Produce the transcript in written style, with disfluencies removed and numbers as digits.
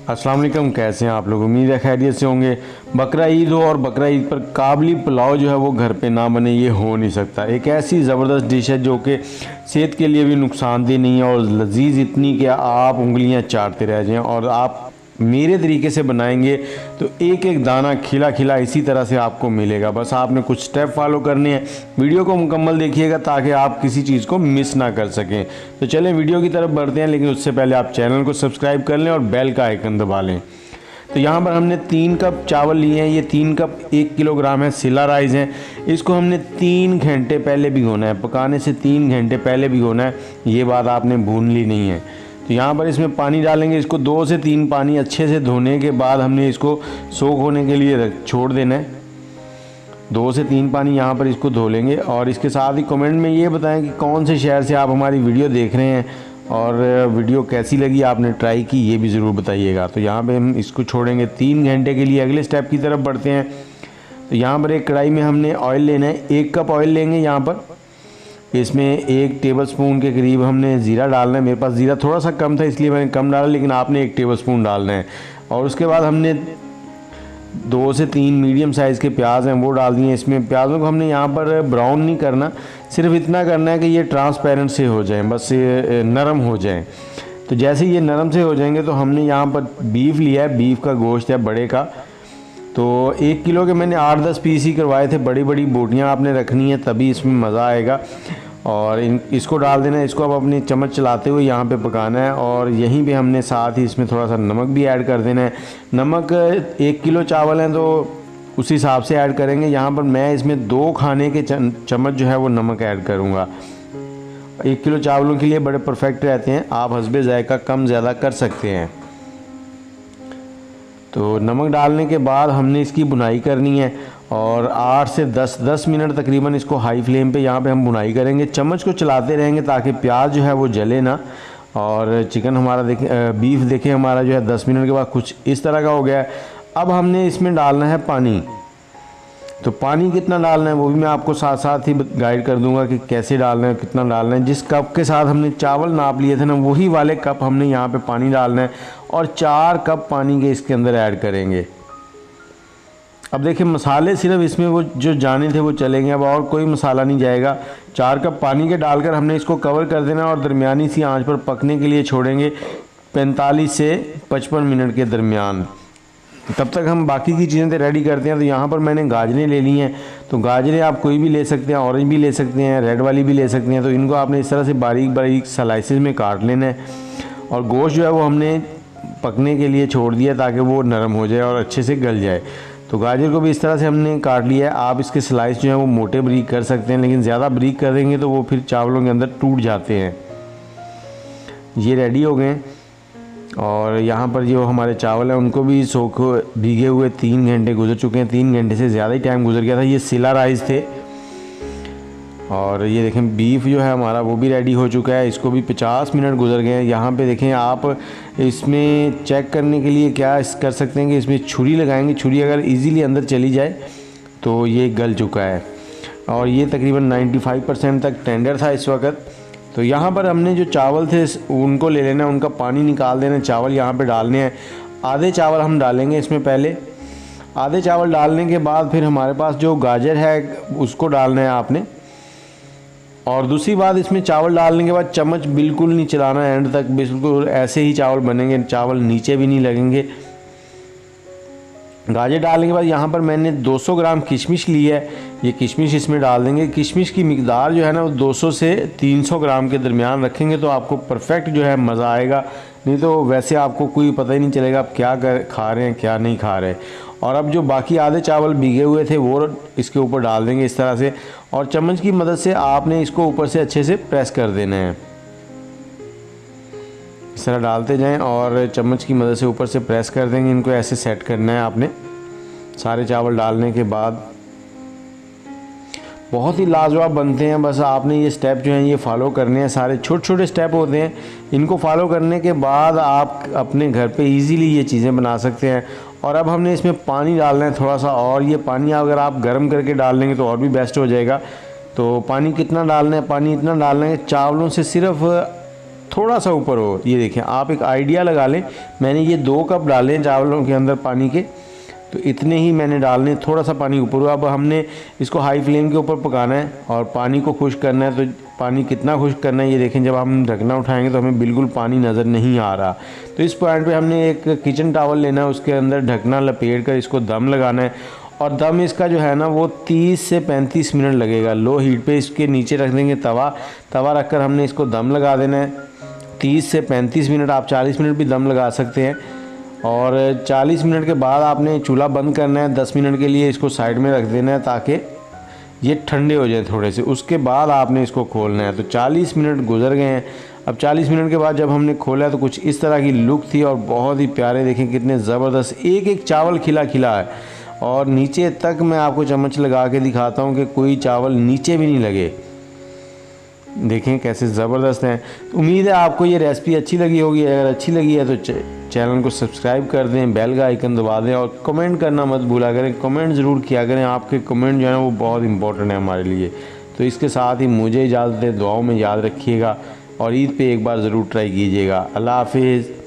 अस्सलाम वालेकुम, कैसे हैं आप लोग। उम्मीद है खैरियत से होंगे। बकरा ईद हो और बकरा ईद पर काबली पुलाव जो है वो घर पे ना बने, ये हो नहीं सकता। एक ऐसी ज़बरदस्त डिश है जो कि सेहत के लिए भी नुकसानदेह नहीं है और लजीज इतनी कि आप उंगलियां चाटते रह जाएं। और आप मेरे तरीके से बनाएंगे तो एक एक दाना खिला खिला इसी तरह से आपको मिलेगा। बस आपने कुछ स्टेप फॉलो करने हैं। वीडियो को मुकम्मल देखिएगा ताकि आप किसी चीज़ को मिस ना कर सकें। तो चलें वीडियो की तरफ बढ़ते हैं, लेकिन उससे पहले आप चैनल को सब्सक्राइब कर लें और बेल का आइकन दबा लें। तो यहाँ पर हमने 3 कप चावल लिए हैं। ये 3 कप 1 किलोग्राम है, सिला राइस है। इसको हमने 3 घंटे पहले भिगोना है। पकाने से 3 घंटे पहले भिगोना है, ये बात आपने भूल ली नहीं है। तो यहाँ पर इसमें पानी डालेंगे। इसको 2 से 3 पानी अच्छे से धोने के बाद हमने इसको सोख होने के लिए छोड़ देना है। 2 से 3 पानी यहाँ पर इसको धो लेंगे। और इसके साथ ही कमेंट में ये बताएं कि कौन से शहर से आप हमारी वीडियो देख रहे हैं और वीडियो कैसी लगी, आपने ट्राई की, ये भी ज़रूर बताइएगा। तो यहाँ पे हम इसको छोड़ेंगे 3 घंटे के लिए। अगले स्टेप की तरफ बढ़ते हैं। तो यहाँ पर एक कढ़ाई में हमने ऑयल लेना है। 1 कप ऑयल लेंगे। यहाँ पर इसमें 1 टेबलस्पून के करीब हमने ज़ीरा डालना है। मेरे पास ज़ीरा थोड़ा सा कम था इसलिए मैंने कम डाला, लेकिन आपने 1 टेबलस्पून डालना है। और उसके बाद हमने 2 से 3 मीडियम साइज़ के प्याज हैं वो डाल दिए इसमें। प्याज़ों को हमने यहाँ पर ब्राउन नहीं करना, सिर्फ इतना करना है कि ये ट्रांसपेरेंट से हो जाएं, बस ये नरम हो जाएं। तो जैसे ये नरम से हो जाएंगे तो हमने यहाँ पर बीफ लिया है, बीफ का गोश्त है बड़े का। तो 1 किलो के मैंने 8-10 पीस ही करवाए थे। बड़ी बड़ी बोटियाँ आपने रखनी है, तभी इसमें मज़ा आएगा। और इसको डाल देना है। इसको अब अपनी चम्मच चलाते हुए यहाँ पे पकाना है। और यहीं पे हमने साथ ही इसमें थोड़ा सा नमक भी ऐड कर देना है। नमक 1 किलो चावल हैं तो उस हिसाब से ऐड करेंगे। यहाँ पर मैं इसमें 2 खाने के चम्मच जो है वो नमक ऐड करूँगा। 1 किलो चावलों के लिए बड़े परफेक्ट रहते हैं। आप हस्बे ज़ायका कम ज़्यादा कर सकते हैं। तो नमक डालने के बाद हमने इसकी भुनाई करनी है और 8 से 10 मिनट तकरीबन इसको हाई फ्लेम पे यहाँ पे हम भुनाई करेंगे। चम्मच को चलाते रहेंगे ताकि प्याज जो है वो जले ना। और चिकन हमारा देखें, बीफ देखें हमारा जो है 10 मिनट के बाद कुछ इस तरह का हो गया है। अब हमने इसमें डालना है पानी। तो पानी कितना डालना है वो भी मैं आपको साथ साथ ही गाइड कर दूंगा कि कैसे डालना है, कितना डालना है। जिस कप के साथ हमने चावल नाप लिए थे ना, वही वाले कप हमने यहाँ पे पानी डालना है और 4 कप पानी के इसके अंदर ऐड करेंगे। अब देखिए मसाले सिर्फ इसमें वो जो जाने थे वो चलेंगे, अब और कोई मसाला नहीं जाएगा। 4 कप पानी के डालकर हमने इसको कवर कर देना और दरमियानी सी आंच पर पकने के लिए छोड़ेंगे 45 से 55 मिनट के दरमियान। तब तक हम बाकी की चीज़ें तो रेडी करते हैं। तो यहाँ पर मैंने गाजरें ले ली हैं। तो गाजरें आप कोई भी ले सकते हैं, ऑरेंज भी ले सकते हैं, रेड वाली भी ले सकते हैं। तो इनको आपने इस तरह से बारीक बारीक स्लाइसेस में काट लेना है। और गोश्त जो है वो हमने पकने के लिए छोड़ दिया ताकि वो नरम हो जाए और अच्छे से गल जाए। तो गाजर को भी इस तरह से हमने काट लिया है। आप इसके स्लाइस जो है वो मोटे बारीक कर सकते हैं, लेकिन ज़्यादा बारीक करेंगे तो वो फिर चावलों के अंदर टूट जाते हैं। ये रेडी हो गए। और यहाँ पर जो हमारे चावल हैं उनको भी सोख भीगे हुए 3 घंटे गुजर चुके हैं। 3 घंटे से ज़्यादा ही टाइम गुजर गया था। ये सिला राइस थे। और ये देखें बीफ जो है हमारा वो भी रेडी हो चुका है। इसको भी 50 मिनट गुजर गए हैं। यहाँ पे देखें आप इसमें चेक करने के लिए क्या कर सकते हैं कि इसमें छुरी लगाएंगे। छुरी अगर इजीली अंदर चली जाए तो ये गल चुका है। और ये तकरीबन 95% तक टेंडर था इस वक्त। तो यहाँ पर हमने जो चावल थे उनको ले लेना है, उनका पानी निकाल देना है। चावल यहाँ पे डालने हैं। आधे चावल हम डालेंगे इसमें पहले। आधे चावल डालने के बाद फिर हमारे पास जो गाजर है उसको डालना है आपने। और दूसरी बात, इसमें चावल डालने के बाद चम्मच बिल्कुल नहीं चलाना एंड तक, बिल्कुल ऐसे ही चावल बनेंगे, चावल नीचे भी नहीं लगेंगे। गाजर डालने के बाद यहाँ पर मैंने 200 ग्राम किशमिश ली है। ये किशमिश इसमें डाल देंगे। किशमिश की मिकदार जो है ना वो 200 से 300 ग्राम के दरमियान रखेंगे तो आपको परफेक्ट जो है मज़ा आएगा। नहीं तो वैसे आपको कोई पता ही नहीं चलेगा आप क्या खा रहे हैं क्या नहीं खा रहे। और अब जो बाकी आधे चावल भीगे हुए थे वो इसके ऊपर डाल देंगे इस तरह से। और चम्मच की मदद से आपने इसको ऊपर से अच्छे से प्रेस कर देना है। इस तरह डालते जाएं और चम्मच की मदद से ऊपर से प्रेस कर देंगे। इनको ऐसे सेट करना है आपने। सारे चावल डालने के बाद बहुत ही लाजवाब बनते हैं। बस आपने ये स्टेप जो हैं ये फॉलो करने हैं। सारे छोटे छोटे स्टेप होते हैं, इनको फॉलो करने के बाद आप अपने घर पे इजीली ये चीज़ें बना सकते हैं। और अब हमने इसमें पानी डालना है थोड़ा सा। और ये पानी अगर आप गर्म करके डाल लेंगे तो और भी बेस्ट हो जाएगा। तो पानी कितना डालना है? पानी इतना डालना है चावलों से सिर्फ थोड़ा सा ऊपर हो। ये देखें, आप एक आइडिया लगा लें, मैंने ये 2 कप डाले चावलों के अंदर पानी के, तो इतने ही मैंने डालने, थोड़ा सा पानी ऊपर हुआ। अब हमने इसको हाई फ्लेम के ऊपर पकाना है और पानी को खुश्क करना है। तो पानी कितना खुश्क करना है ये देखें, जब हम ढकना उठाएंगे तो हमें बिल्कुल पानी नज़र नहीं आ रहा। तो इस पॉइंट पे हमने एक किचन टॉवल लेना है, उसके अंदर ढकना लपेट कर इसको दम लगाना है। और दम इसका जो है ना वो 30 से 35 मिनट लगेगा। लो हीट पे इसके नीचे रख देंगे तवा रख कर हमने इसको दम लगा देना है 30 से 35 मिनट। आप 40 मिनट भी दम लगा सकते हैं। और 40 मिनट के बाद आपने चूल्हा बंद करना है। 10 मिनट के लिए इसको साइड में रख देना है ताकि ये ठंडे हो जाए थोड़े से। उसके बाद आपने इसको खोलना है। तो 40 मिनट गुजर गए हैं। अब 40 मिनट के बाद जब हमने खोला तो कुछ इस तरह की लुक थी और बहुत ही प्यारे, देखें कितने ज़बरदस्त, एक एक चावल खिला खिला है। और नीचे तक मैं आपको चम्मच लगा के दिखाता हूँ कि कोई चावल नीचे भी नहीं लगे। देखें कैसे ज़बरदस्त हैं। उम्मीद है आपको ये रेसिपी अच्छी लगी होगी। अगर अच्छी लगी है तो चैनल को सब्सक्राइब कर दें, बेल का आइकन दबा दें और कमेंट करना मत भूला करें। कमेंट ज़रूर किया करें, आपके कमेंट जो है ना वो बहुत इंपॉर्टेंट है हमारे लिए। तो इसके साथ ही मुझे इजाज़त दें, दुआओं में याद रखिएगा और ईद पे एक बार ज़रूर ट्राई कीजिएगा। अल्लाह हाफिज़।